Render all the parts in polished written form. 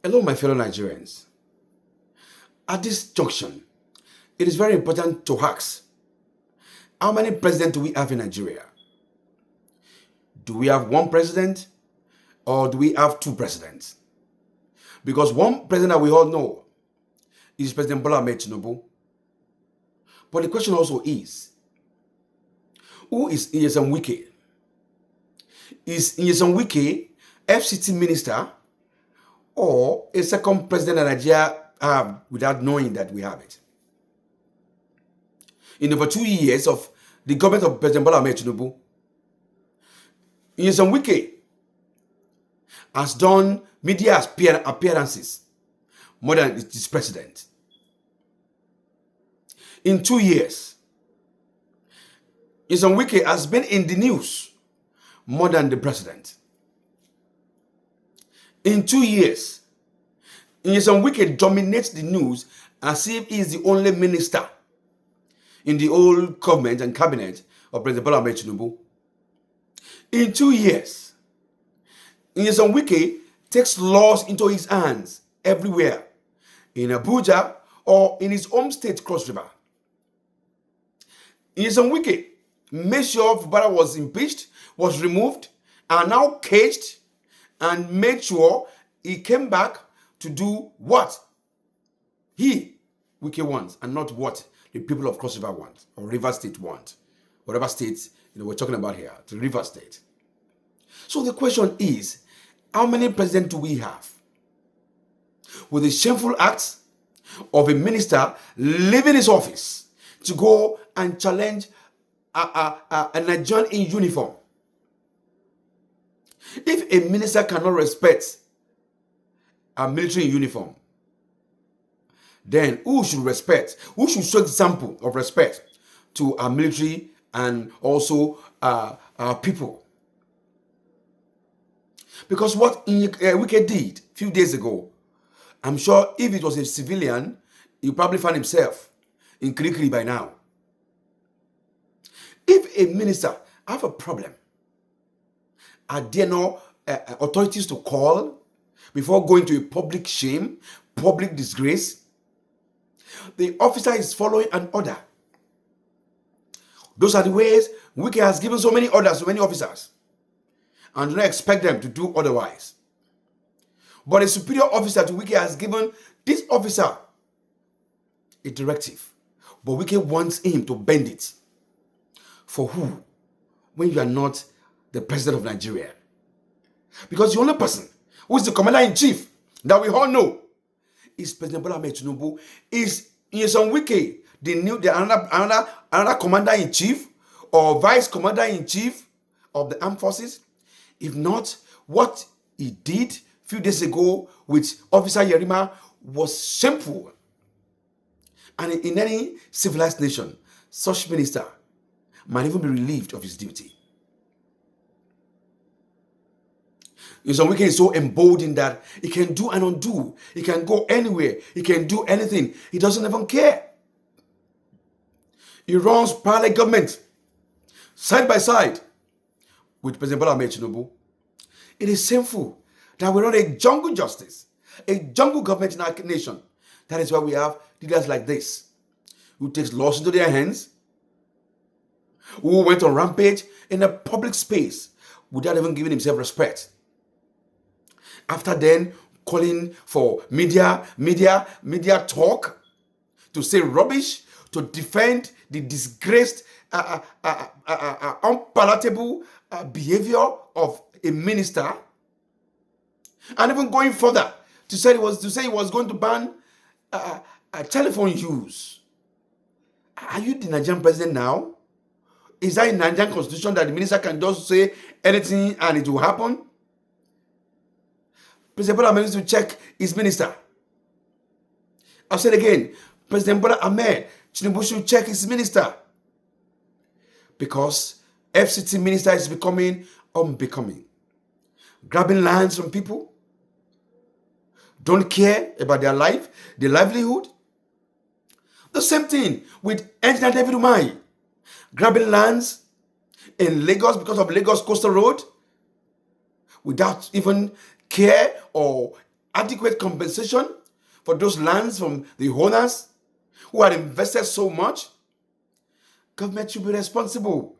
Hello, my fellow Nigerians. At this junction, it is very important to ask, how many presidents do we have in Nigeria? Do we have one president or do we have two presidents? Because one president that we all know is President Bola Tinubu. But the question also is, who is Nyesom Wike? Is Nyesom Wike FCT minister or a second president of Nigeria have without knowing that we have it? In over 2 years of the government of President Bola Tinubu, Nyesom Wike has done media appearances more than its president. In 2 years, Nyesom Wike has been in the news more than the president. In 2 years, Nyesom Wike dominates the news as if he is the only minister in the old government and cabinet of President Bola Tinubu. In 2 years, Nyesom Wike takes laws into his hands everywhere, in Abuja or in his home state, Cross River. Nyesom Wike made sure Bola was impeached, was removed, and now caged, and made sure he came back to do what he, Wike, wants, and not what the people of Cross River want, or River State want. Whatever state we're talking about here, the River State. So the question is, how many presidents do we have? With the shameful acts of a minister leaving his office to go and challenge a Nigerian in uniform. If a minister cannot respect a military in uniform, then who should respect? Who should show example of respect to our military and also our people? Because what Wike did a few days ago, I'm sure if it was a civilian, he probably found himself in Kirikiri by now. If a minister have a problem, are there no authorities to call before going to a public shame, public disgrace? The officer is following an order. Those are the ways Wike has given so many orders to many officers, and do not expect them to do otherwise. But a superior officer to Wike has given this officer a directive, but Wike wants him to bend it. For who? When you are not the president of Nigeria. Because the only person who is the commander-in-chief that we all know is President Bola Tinubu. Is Nyesom Wike another commander-in-chief or vice commander-in-chief of the armed forces? If not, what he did a few days ago with Officer Yerima was shameful. And in any civilized nation, such minister might even be relieved of his duty. Nyesom Wike is so emboldened that he can do and undo. He can go anywhere. He can do anything. He doesn't even care. He runs parallel government side by side with President Bola Tinubu. It is shameful that we run a jungle justice, a jungle government in our nation. That is why we have leaders like this, who takes laws into their hands, who went on rampage in a public space without even giving himself respect. After then, calling for media talk to say rubbish, to defend the disgraced, unpalatable behavior of a minister, and even going further to say he was going to ban telephone use. Are you the Nigerian president now? Is that in Nigerian constitution that the minister can just say anything and it will happen? President Bola needs to check his minister. I've said again, President Bola Tinubu should check his minister, because FCT minister is becoming unbecoming. Grabbing lands from people, don't care about their life, their livelihood. The same thing with Engineer David Umahi, grabbing lands in Lagos because of Lagos Coastal Road without even care or adequate compensation for those lands from the owners who had invested so much? Government should be responsible.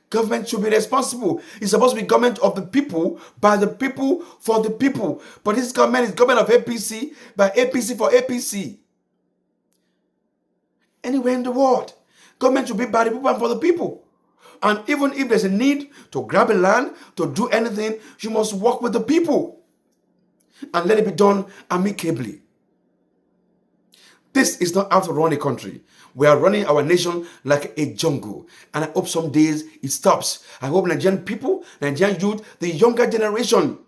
Government should be responsible. It's supposed to be government of the people, by the people, for the people. But this government is government of APC, by APC, for APC. Anywhere in the world, government should be by the people and for the people. And even if there's a need to grab a land, to do anything, you must work with the people. And let it be done amicably. This is not how to run a country. We are running our nation like a jungle. And I hope some days it stops. I hope Nigerian people, Nigerian youth, the younger generation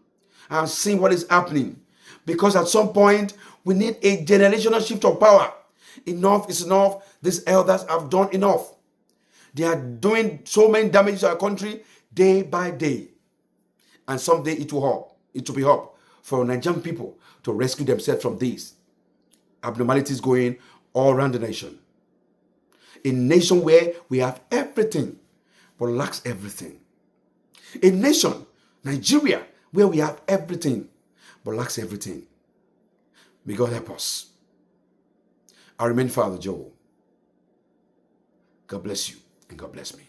are seeing what is happening. Because at some point, we need a generational shift of power. Enough is enough. These elders have done enough. They are doing so many damage to our country day by day. And someday it will be up for Nigerian people to rescue themselves from these abnormalities going all around the nation. A nation where we have everything but lacks everything. A nation, Nigeria, where we have everything but lacks everything. May God help us. I remain Father Joel. God bless you and God bless me.